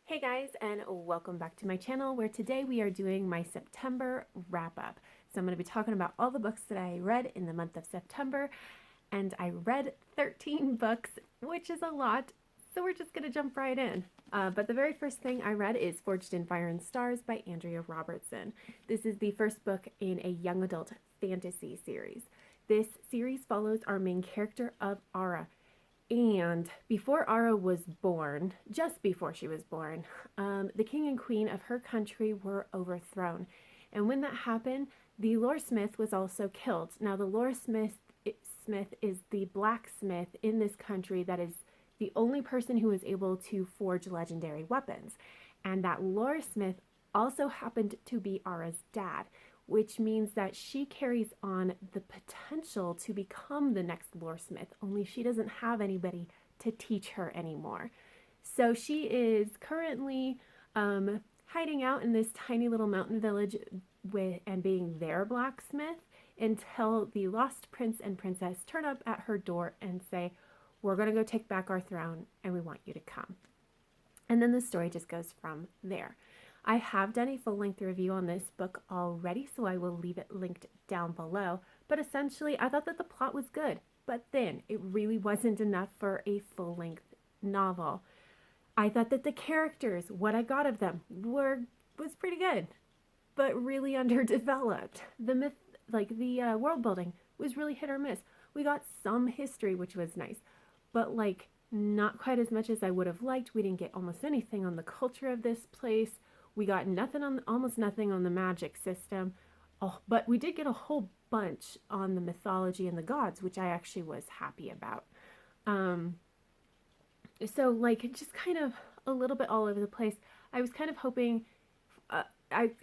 Hey guys, and welcome back to my channel where today we are doing my September wrap-up. So I'm going to be talking about all the books that I read in the month of September, and I read 13 books, which is a lot, so we're just going to jump right in. But the very first thing I read is Forged in Fire and Stars by Andrea Robertson. This is the first book in a young adult fantasy series. This series follows our main character of Ara. And before Ara was born, just before she was born, the king and queen of her country were overthrown. And when that happened, the loresmith was also killed. Now, the loresmith is the blacksmith in this country that is the only person who is able to forge legendary weapons. And that loresmith also happened to be Ara's dad, which means that she carries on the potential to become the next loresmith, only she doesn't have anybody to teach her anymore. So she is currently hiding out in this tiny little mountain village and being their blacksmith until the lost prince and princess turn up at her door and say, "We're going to go take back our throne and we want you to come." And then the story just goes from there. I have done a full-length review on this book already, so I will leave it linked down below. But essentially, I thought that the plot was good, but then it really wasn't enough for a full-length novel. I thought that the characters, what I got of them, was pretty good, but really underdeveloped. The myth, the world building, was really hit or miss. We got some history, which was nice, but not quite as much as I would have liked. We didn't get almost anything on the culture of this place. We got almost nothing on the magic system, but we did get a whole bunch on the mythology and the gods, which I actually was happy about. So just kind of a little bit all over the place. I was kind of hoping,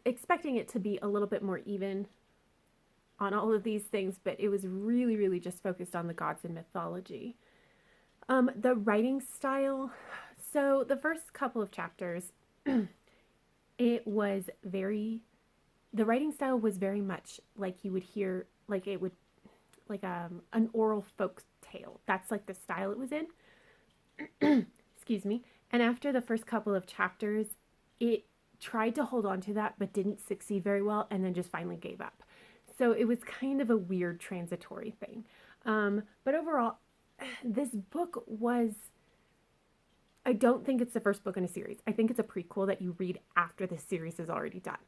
expecting it to be a little bit more even on all of these things, but it was really, really just focused on the gods and mythology. The writing style. So the first couple of chapters, the writing style was very much like you would hear, an oral folk tale. That's like the style it was in. Excuse me. And after the first couple of chapters, it tried to hold on to that, but didn't succeed very well, and then just finally gave up. So it was kind of a weird transitory thing. But overall, this book was, I don't think it's the first book in a series. I think it's a prequel that you read after the series is already done.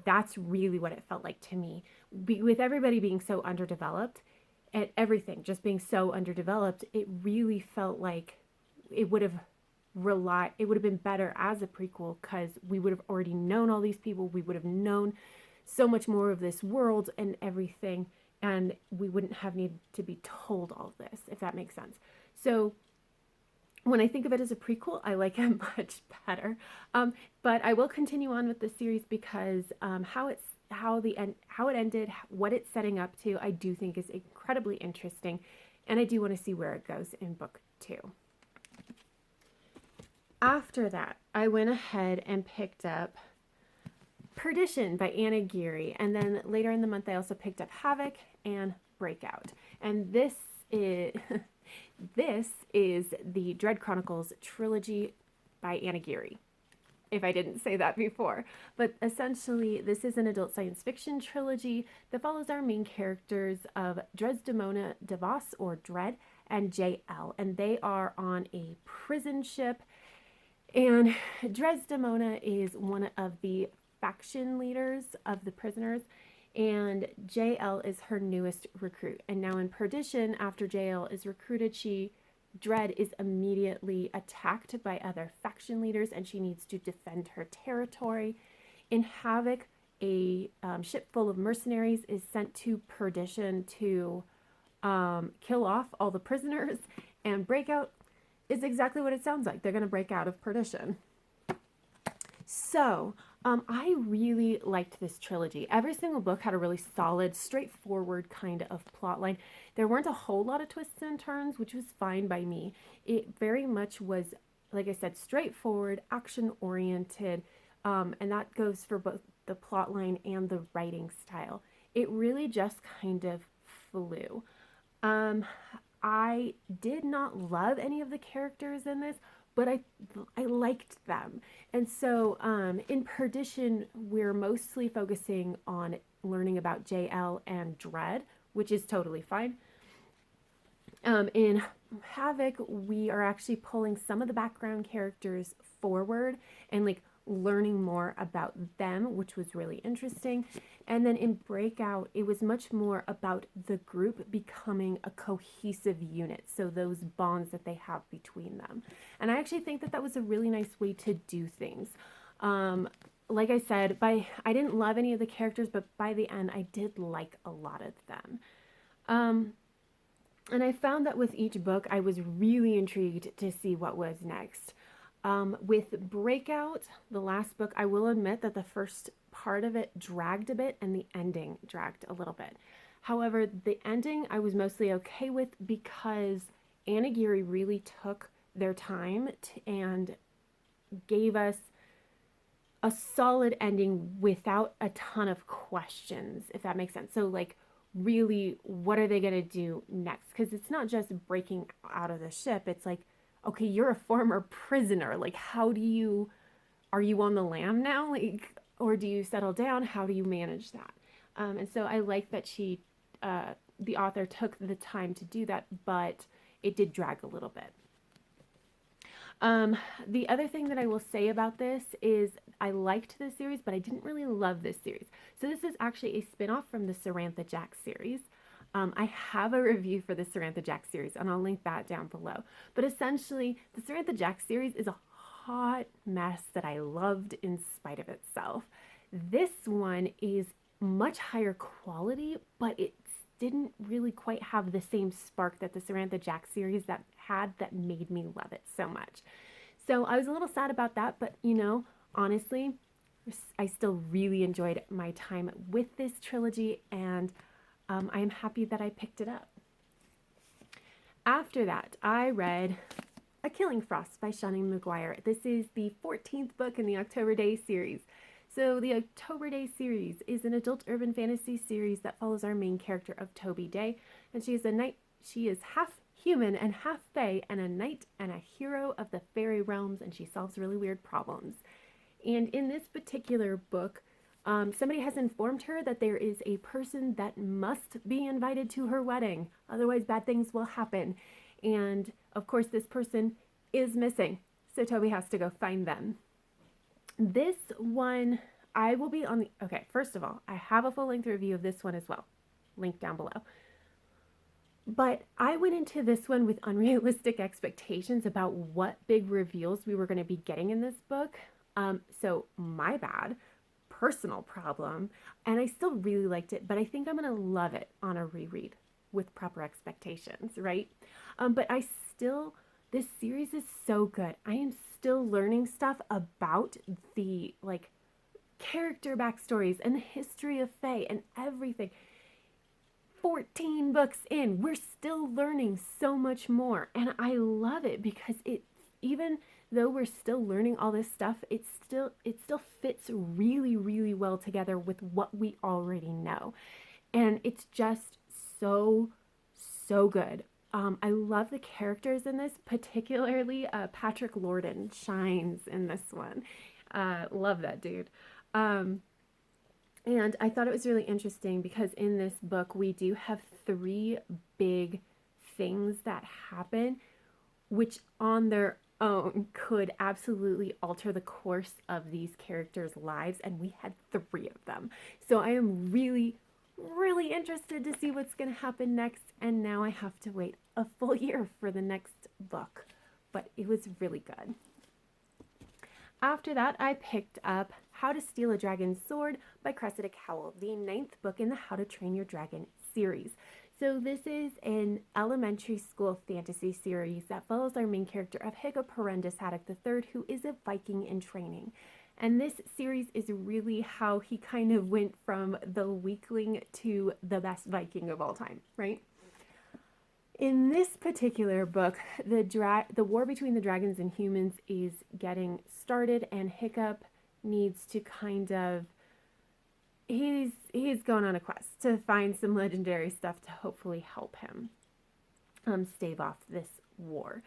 That's really what it felt like to me. With everybody being so underdeveloped and everything just being so underdeveloped, it really felt like it would have been better as a prequel because we would have already known all these people. We would have known so much more of this world and everything, and we wouldn't have needed to be told all this, if that makes sense. So when I think of it as a prequel, I like it much better. But I will continue on with the series because how it ended, what it's setting up to, I do think is incredibly interesting, and I do want to see where it goes in book 2. After that, I went ahead and picked up Perdition by Aguirre, and then later in the month I also picked up Havoc and Breakout. And this is the Dread Chronicles Trilogy by Aguirre, if I didn't say that before. But essentially, this is an adult science fiction trilogy that follows our main characters of Desdemona DeVos, or Dred, and JL. And they are on a prison ship. And Desdemona is one of the faction leaders of the prisoners, and JL is her newest recruit. And now in Perdition, after JL is recruited, Dred is immediately attacked by other faction leaders, and she needs to defend her territory. In Havoc, a ship full of mercenaries is sent to Perdition to kill off all the prisoners, and Breakout is exactly what it sounds like. They're going to break out of Perdition. So I really liked this trilogy. Every single book had a really solid, straightforward kind of plot line. There weren't a whole lot of twists and turns, which was fine by me. It very much was, like I said, straightforward, action-oriented, and that goes for both the plot line and the writing style. It really just kind of flew. I did not love any of the characters in this, but I liked them. And so in Perdition, we're mostly focusing on learning about JL and Dred, which is totally fine. In Havoc, we are actually pulling some of the background characters forward and like learning more about them, which was really interesting. And then in Breakout, it was much more about the group becoming a cohesive unit. So those bonds that they have between them. And I actually think that that was a really nice way to do things. Like I said, I didn't love any of the characters, but by the end, I did like a lot of them. And I found that with each book, I was really intrigued to see what was next. With Breakout, the last book, I will admit that the first part of it dragged a bit and the ending dragged a little bit. However, the ending I was mostly okay with because Aguirre really took their time and gave us a solid ending without a ton of questions, if that makes sense. So like, really, what are they going to do next? Because it's not just breaking out of the ship. It's like, okay, you're a former prisoner. Like, are you on the lam now? Like, or do you settle down? How do you manage that? And so I like that the author took the time to do that, but it did drag a little bit. The other thing that I will say about this is I liked this series, but I didn't really love this series. So this is actually a spin-off from the Sarantha Jack series. I have a review for the Sarantha Jack series, and I'll link that down below. But essentially, the Sarantha Jack series is a hot mess that I loved in spite of itself. This one is much higher quality, but it didn't really quite have the same spark that the Sarantha Jack series that made me love it so much. So I was a little sad about that, but you know, honestly, I still really enjoyed my time with this trilogy, and I am happy that I picked it up. After that, I read A Killing Frost by Seanan McGuire. This is the 14th book in the October Days series. So the October Days series is an adult urban fantasy series that follows our main character of Toby Day, and she is half human and half fae, and a knight and a hero of the fairy realms, and she solves really weird problems. And in this particular book, somebody has informed her that there is a person that must be invited to her wedding, otherwise bad things will happen. And of course, this person is missing, so Toby has to go find them. This one, I will be on the, okay, first of all, I have a full-length review of this one as well, link down below. But I went into this one with unrealistic expectations about what big reveals we were going to be getting in this book. So my bad, personal problem, and I still really liked it, but I think I'm going to love it on a reread with proper expectations, right? But this series is so good. I am still learning stuff about the like character backstories and the history of Fae and everything. 14 books in, we're still learning so much more, and I love it because even though we're still learning all this stuff, it still fits really, really well together with what we already know, and it's just so good. I love the characters in this, particularly Patrick Lorden shines in this one. Love that dude. And I thought it was really interesting because in this book, we do have 3 big things that happen, which on their own could absolutely alter the course of these characters' lives. And we had 3 of them. So I am really, really interested to see what's going to happen next. And now I have to wait a full year for the next book. But it was really good. After that, I picked up How to Steal a Dragon's Sword by Cressida Cowell, the 9th book in the How to Train Your Dragon series. So this is an elementary school fantasy series that follows our main character of Hiccup Horrendous Haddock III, who is a Viking in training. And this series is really how he kind of went from the weakling to the best Viking of all time, right? In this particular book, the war between the dragons and humans is getting started, and Hiccup needs to kind of, he's going on a quest to find some legendary stuff to hopefully help him stave off this war.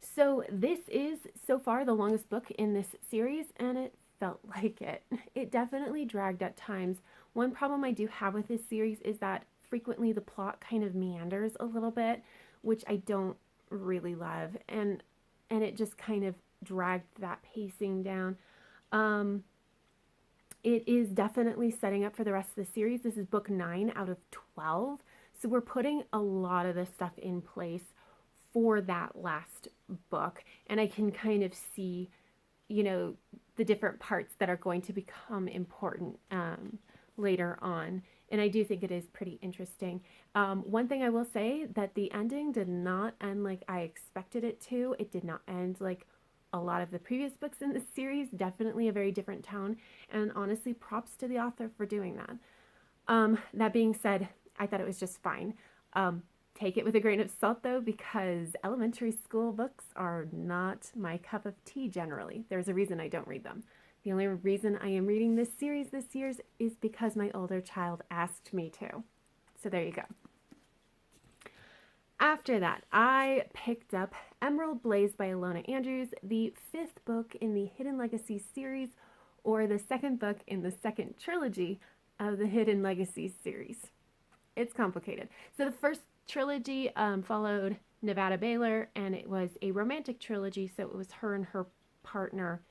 So this is so far the longest book in this series, and it felt like it. It definitely dragged at times. One problem I do have with this series is that frequently the plot kind of meanders a little bit, which I don't really love, and it just kind of dragged that pacing down. It is definitely setting up for the rest of the series. This is book 9 out of 12. So we're putting a lot of this stuff in place for that last book. And I can kind of see, the different parts that are going to become important later on. And I do think it is pretty interesting. One thing I will say, that the ending did not end like I expected it to. It did not end like a lot of the previous books in this series. Definitely a very different tone. And honestly, props to the author for doing that. That being said, I thought it was just fine. Take it with a grain of salt, though, because elementary school books are not my cup of tea generally. There's a reason I don't read them. The only reason I am reading this series this year is because my older child asked me to. So there you go. After that, I picked up Emerald Blaze by Ilona Andrews, the 5th book in the Hidden Legacy series, or the 2nd book in the 2nd trilogy of the Hidden Legacy series. It's complicated. So the first trilogy followed Nevada Baylor, and it was a romantic trilogy, so it was her and her partner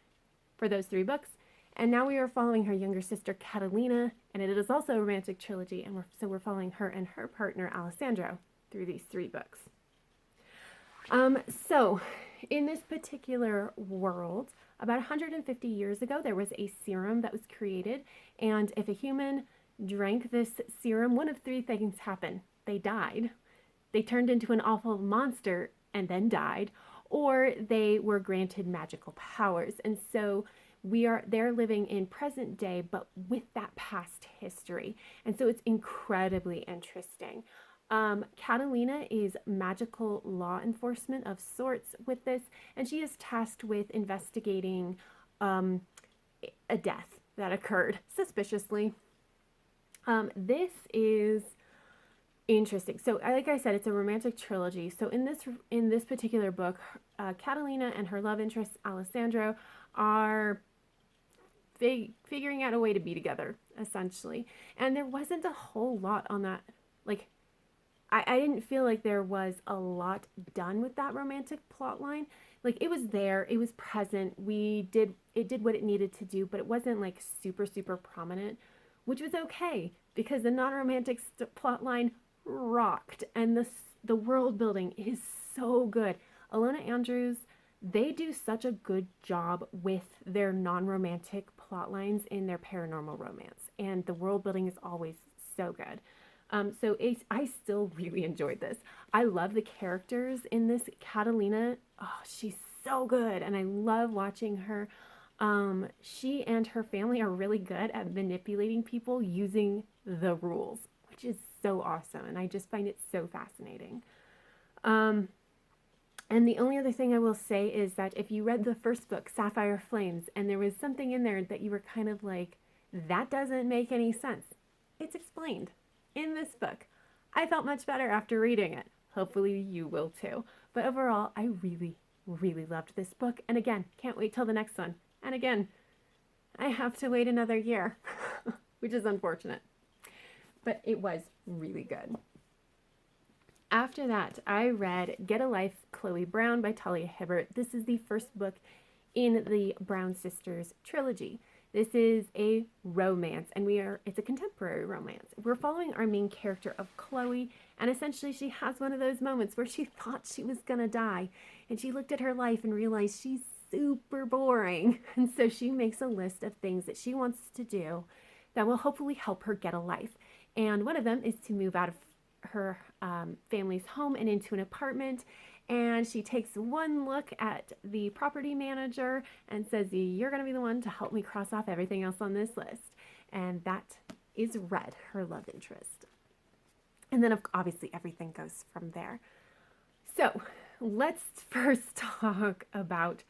for those 3 books. And now we are following her younger sister, Catalina, and it is also a romantic trilogy, and we're following her and her partner, Alessandro, through these 3 books. So in this particular world, about 150 years ago, there was a serum that was created, and if a human drank this serum, one of 3 things happened. They died, they turned into an awful monster and then died, or they were granted magical powers. And so they're living in present day, but with that past history. And so it's incredibly interesting. Catalina is magical law enforcement of sorts with this, and she is tasked with investigating a death that occurred suspiciously. This is interesting. So, like I said, it's a romantic trilogy. So in this particular book, Catalina and her love interest Alessandro are figuring out a way to be together, essentially. And there wasn't a whole lot on that. Like, I didn't feel like there was a lot done with that romantic plot line. Like, it was there, it was present. It did what it needed to do, but it wasn't like super, super prominent, which was okay because the non-romantic plot line rocked, and the world building is so good. Ilona Andrews, they do such a good job with their non-romantic plot lines in their paranormal romance, and the world building is always so good. So I still really enjoyed this. I love the characters in this. Catalina, oh, she's so good, and I love watching her. She and her family are really good at manipulating people using the rules, which is so awesome, and I just find it so fascinating. And the only other thing I will say is that if you read the first book, Sapphire Flames, and there was something in there that you were kind of like, that doesn't make any sense, it's explained in this book. I felt much better after reading it. Hopefully you will too. But overall, I really, really loved this book. And again, can't wait till the next one. And again, I have to wait another year, which is unfortunate. But it was really good. After that, I read Get a Life, Chloe Brown by Talia Hibbert. This is the first book in the Brown Sisters trilogy. This is a romance, and it's a contemporary romance. We're following our main character of Chloe, and essentially she has one of those moments where she thought she was gonna die, and she looked at her life and realized she's super boring. And so she makes a list of things that she wants to do that will hopefully help her get a life. And one of them is to move out of her family's home and into an apartment. And she takes one look at the property manager and says, you're going to be the one to help me cross off everything else on this list. And that is Red, her love interest. And then obviously everything goes from there. So let's first talk about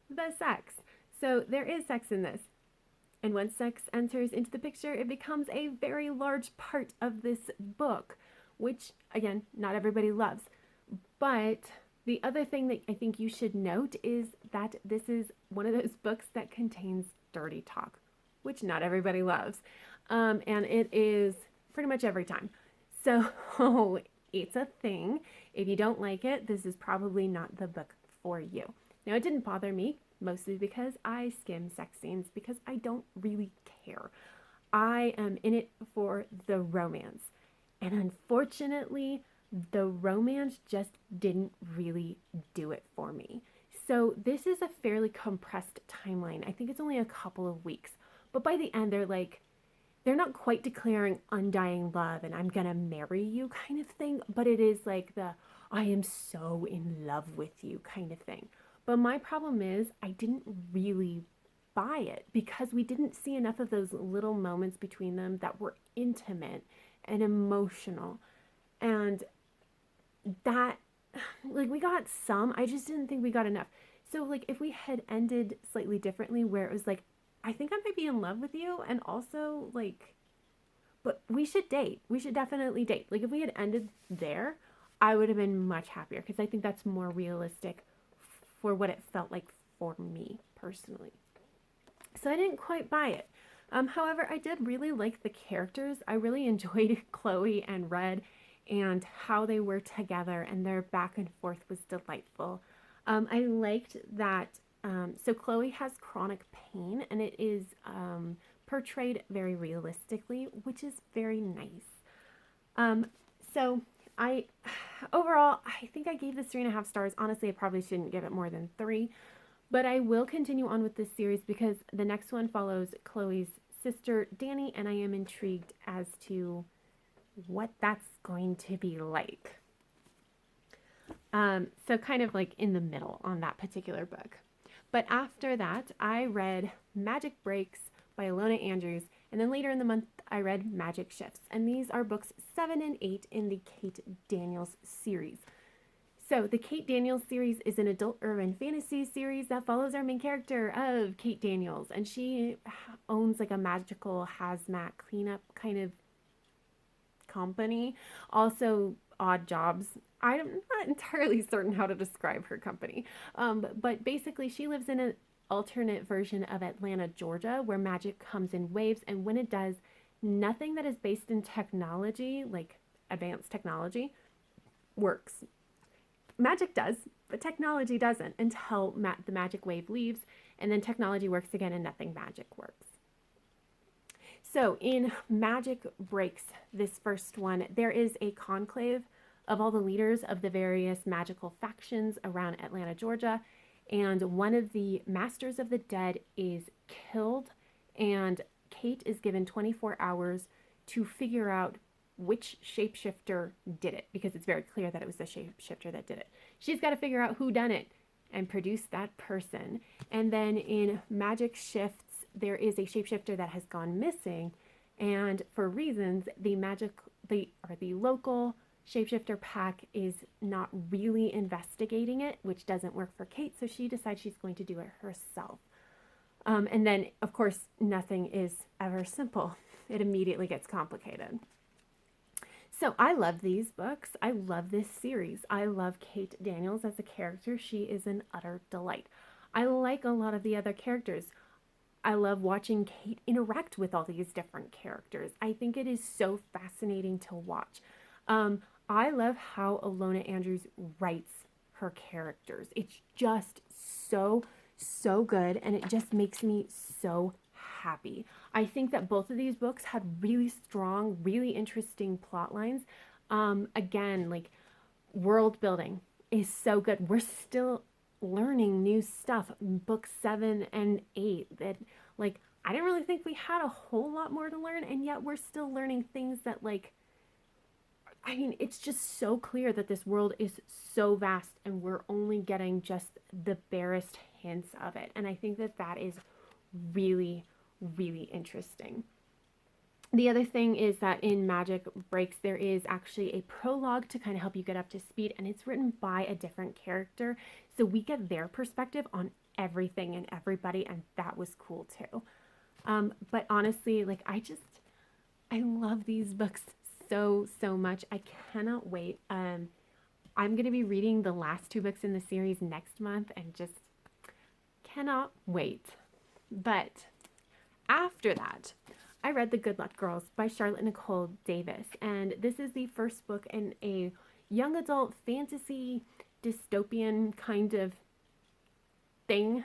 the sex. So there is sex in this. And once sex enters into the picture, it becomes a very large part of this book, which, again, not everybody loves. But The other thing that I think you should note is that this is one of those books that contains dirty talk, which not everybody loves. And it is pretty much every time. So it's a thing. If you don't like it, this is probably not the book for you. Now, it didn't bother me, mostly because I skim sex scenes because I don't really care. I am in it for the romance. And unfortunately, the romance just didn't really do it for me. So this is a fairly compressed timeline. I think it's only a couple of weeks. But by the end, they're not quite declaring undying love and I'm gonna marry you kind of thing, but it is like the I am so in love with you kind of thing. But my problem is I didn't really buy it because we didn't see enough of those little moments between them that were intimate and emotional. And that, like, we got some, I just didn't think we got enough. So, like, if we had ended slightly differently, where it was like, I think I might be in love with you, and also, like, but we should date. We should definitely date. Like, if we had ended there, I would have been much happier because I think that's more realistic for what it felt like for me personally. So I didn't quite buy it. However, I did really like the characters. I really enjoyed Chloe and Red and how they were together, and their back and forth was delightful. I liked that. So Chloe has chronic pain, and it is portrayed very realistically, which is very nice. So I overall, I think I gave this 3.5 stars. Honestly, I probably shouldn't give it more than 3. But I will continue on with this series because the next one follows Chloe's sister, Danny, and I am intrigued as to what that's going to be like. So kind of like in the middle on that particular book. But after that, I read Magic Breaks by Ilona Andrews, and then later in the month, I read Magic Shifts. And these are books 7 and 8 in the Kate Daniels series. So the Kate Daniels series is an adult urban fantasy series that follows our main character of Kate Daniels. And she owns like a magical hazmat cleanup kind of company. Also odd jobs. I'm not entirely certain how to describe her company. But basically she lives in an alternate version of Atlanta, Georgia, where magic comes in waves. And when it does, nothing that is based in technology, like advanced technology, works. Magic does, but technology doesn't until the magic wave leaves, and then technology works again and nothing magic works. So in Magic Breaks, this first one, there is a conclave of all the leaders of the various magical factions around Atlanta, Georgia, and one of the Masters of the Dead is killed, and Kate is given 24 hours to figure out which shapeshifter did it, because it's very clear that it was the shapeshifter that did it. She's got to figure out who done it and produce that person. And then in Magic Shifts, there is a shapeshifter that has gone missing, and for reasons, the local shapeshifter pack is not really investigating it, which doesn't work for Kate, so she decides she's going to do it herself. And then, of course, nothing is ever simple. It immediately gets complicated. So I love these books. I love this series. I love Kate Daniels as a character. She is an utter delight. I like a lot of the other characters. I love watching Kate interact with all these different characters. I think it is so fascinating to watch. I love how Ilona Andrews writes her characters. It's just so good, and it just makes me so happy. I think that both of these books had really strong, really interesting plot lines. Again, like, world building is so good. We're still learning new stuff. Book 7 and 8 that, like, I didn't really think we had a whole lot more to learn, and yet we're still learning things that, like, I mean, it's just so clear that this world is so vast and we're only getting just the barest hints of it. And I think that that is really, really interesting. The other thing is that in Magic Breaks, there is actually a prologue to kind of help you get up to speed, and it's written by a different character. So we get their perspective on everything and everybody, and that was cool too. But honestly, like, I love these books so much. I cannot wait. I'm going to be reading the last 2 books in the series next month and just cannot wait. But after that, I read The Good Luck Girls by Charlotte Nicole Davis. And this is the first book in a young adult fantasy dystopian kind of thing.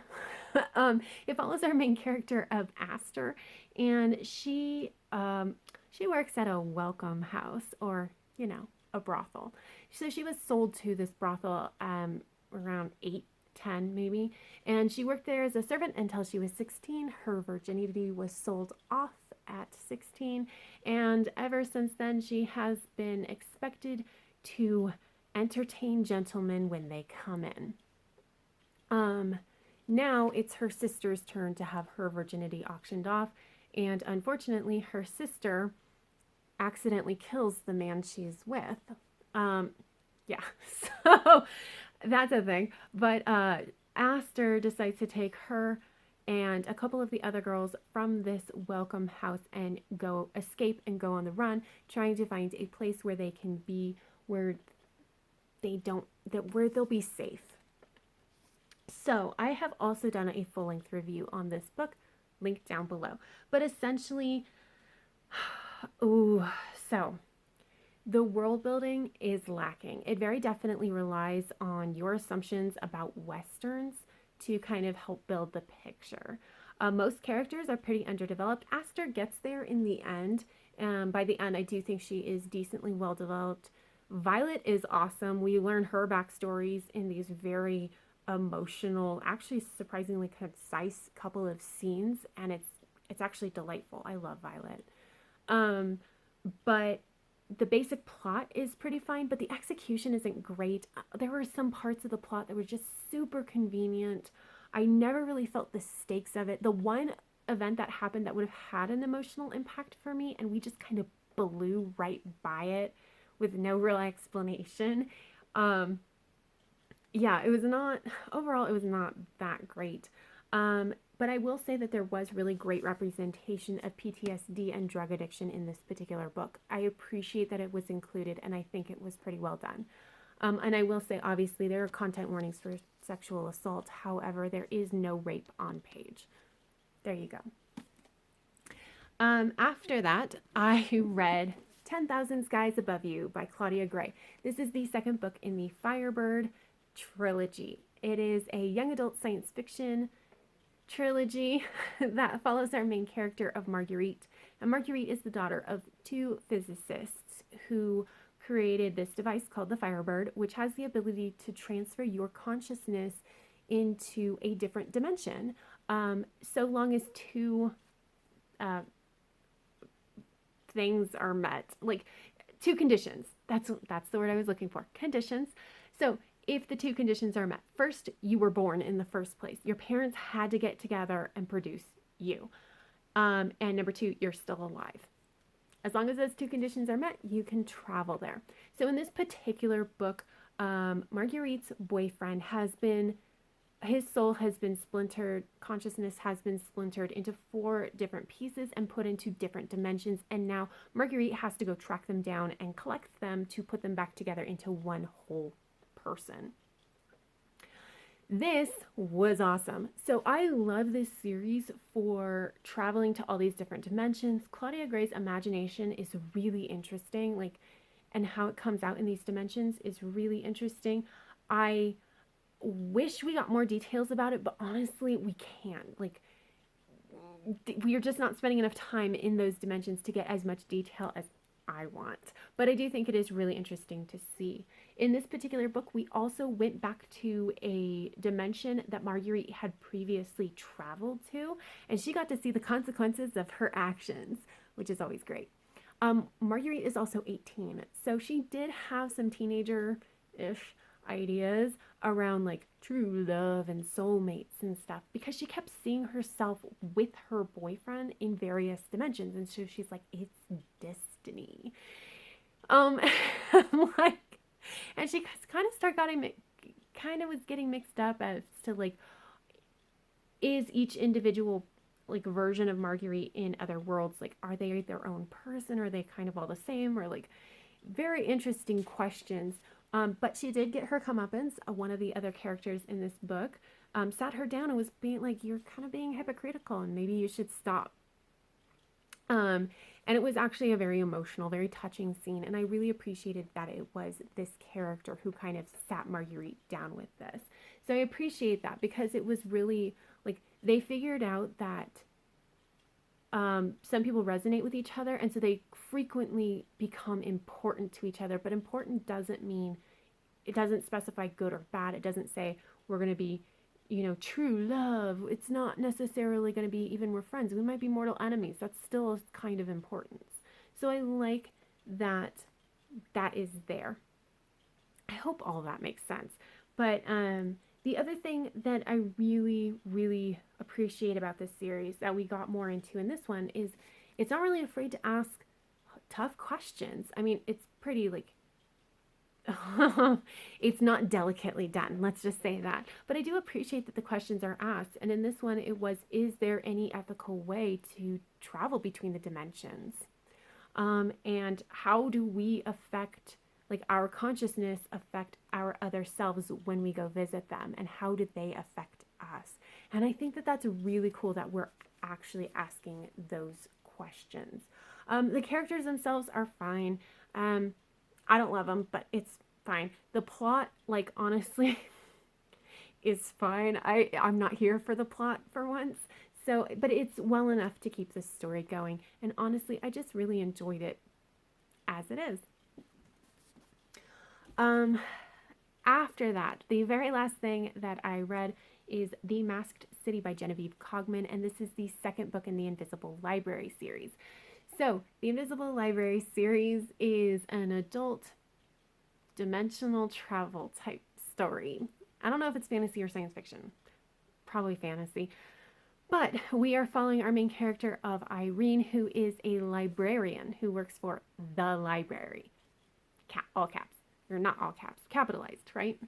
It follows our main character of Aster, and she works at a welcome house, or a brothel. So she was sold to this brothel around 8, 10 maybe, and she worked there as a servant until she was 16. Her virginity was sold off at 16, and ever since then she has been expected to entertain gentlemen when they come in. Now it's her sister's turn to have her virginity auctioned off, and unfortunately her sister accidentally kills the man she's with. Yeah, so that's a thing. But Aster decides to take her and a couple of the other girls from this welcome house and escape and go on the run, trying to find a place where they can be, where they'll be safe. So I have also done a full-length review on this book, linked down below. But essentially, so the world building is lacking. It very definitely relies on your assumptions about Westerns to kind of help build the picture. Most characters are pretty underdeveloped. Aster gets there in the end. By the end, I do think she is decently well developed. Violet is awesome. We learn her backstories in these very emotional, actually surprisingly concise couple of scenes, and it's actually delightful. I love Violet. But the basic plot is pretty fine, but the execution isn't great. There were some parts of the plot that were just super convenient. I never really felt the stakes of it. The one event that happened that would have had an emotional impact for me, and we just kind of blew right by it with no real explanation. Yeah, it was not that great. But I will say that there was really great representation of PTSD and drug addiction in this particular book. I appreciate that it was included, and I think it was pretty well done. And I will say, obviously, there are content warnings for sexual assault. However, there is no rape on page. There you go. After that, I read 10,000 Skies Above You by Claudia Gray. This is the second book in the Firebird trilogy. It is a young adult science fiction trilogy that follows our main character of Marguerite. And Marguerite is the daughter of 2 physicists who created this device called the Firebird, which has the ability to transfer your consciousness into a different dimension, so long as 2 things are met, like 2 conditions. That's the word I was looking for. Conditions. So if the 2 conditions are met, first, you were born in the first place. Your parents had to get together and produce you. And number 2, you're still alive. As long as those 2 conditions are met, you can travel there. So in this particular book, Marguerite's boyfriend his soul has been splintered, consciousness has been splintered into 4 different pieces and put into different dimensions. And now Marguerite has to go track them down and collect them to put them back together into one whole person. This was awesome. So I love this series for traveling to all these different dimensions. Claudia Gray's imagination is really interesting, and how it comes out in these dimensions is really interesting. I wish we got more details about it, but honestly, we can't. We are just not spending enough time in those dimensions to get as much detail as I want. But I do think it is really interesting to see. In this particular book, we also went back to a dimension that Marguerite had previously traveled to, and she got to see the consequences of her actions, which is always great. Marguerite is also 18, so she did have some teenager-ish ideas around true love and soulmates and stuff, because she kept seeing herself with her boyfriend in various dimensions, and so she's like, it's destiny. And she kind of was getting mixed up as to is each individual version of Marguerite in other worlds, are they their own person? Are they kind of all the same? Or very interesting questions. But she did get her comeuppance. One of the other characters in this book sat her down and was being like, you're kind of being hypocritical and maybe you should stop. And it was actually a very emotional, very touching scene. And I really appreciated that it was this character who kind of sat Marguerite down with this. So I appreciate that because it was really like they figured out that some people resonate with each other. And so they frequently become important to each other. But important doesn't mean, it doesn't specify good or bad. It doesn't say we're going to be, true love. It's not necessarily going to be even we're friends. We might be mortal enemies. That's still a kind of importance. So I like that that is there. I hope all that makes sense. But the other thing that I really, really appreciate about this series that we got more into in this one is it's not really afraid to ask tough questions. I mean, it's pretty like it's not delicately done, let's just say that. But I do appreciate that the questions are asked. And in this one, it was, is there any ethical way to travel between the dimensions? And how do we affect, like our consciousness affect our other selves when we go visit them? And how do they affect us? And I think that that's really cool that we're actually asking those questions. The characters themselves are fine. I don't love them, but it's fine. The plot, like, honestly, is fine. I'm not here for the plot for once. So, but it's well enough to keep the story going. And honestly, I just really enjoyed it as it is. After that, the very last thing that I read is The Masked City by Genevieve Cogman. And this is the second book in the Invisible Library series. So, the Invisible Library series is an adult dimensional travel type story. I don't know if it's fantasy or science fiction. Probably fantasy. But we are following our main character of Irene, who is a librarian who works for the library. All caps. Or not all caps. Capitalized, right?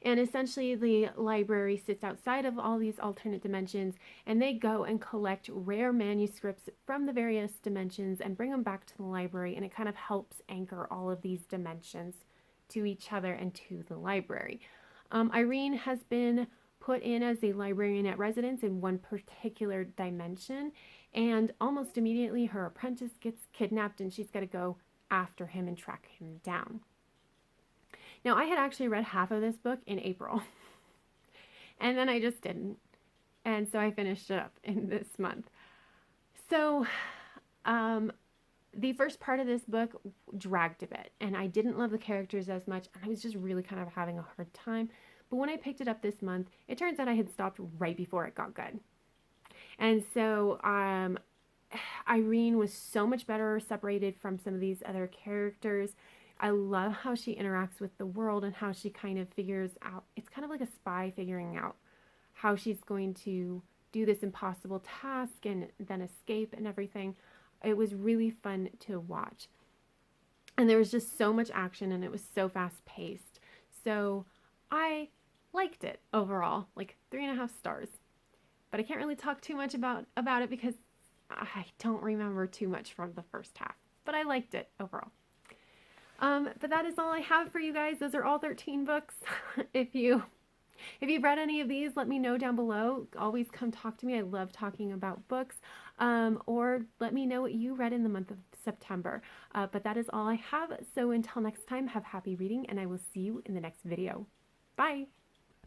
And essentially the library sits outside of all these alternate dimensions, and they go and collect rare manuscripts from the various dimensions and bring them back to the library, and it kind of helps anchor all of these dimensions to each other and to the library. Irene has been put in as a librarian at residence in one particular dimension, and almost immediately her apprentice gets kidnapped and she's got to go after him and track him down. Now, I had actually read half of this book in April, and then I just didn't, and so I finished it up in this month. So, the first part of this book dragged a bit, and I didn't love the characters as much, and I was just really kind of having a hard time. But when I picked it up this month, it turns out I had stopped right before it got good. And so, Irene was so much better separated from some of these other characters. I love how she interacts with the world and how she kind of figures out, it's kind of like a spy figuring out how she's going to do this impossible task and then escape and everything. It was really fun to watch. And there was just so much action and it was so fast paced. So I liked it overall, like 3.5 stars. But I can't really talk too much about it because I don't remember too much from the first half. But I liked it overall. But that is all I have for you guys. Those are all 13 books. If you've read any of these, let me know down below. Always come talk to me. I love talking about books. Or let me know what you read in the month of September. But that is all I have. So until next time, have happy reading, and I will see you in the next video. Bye.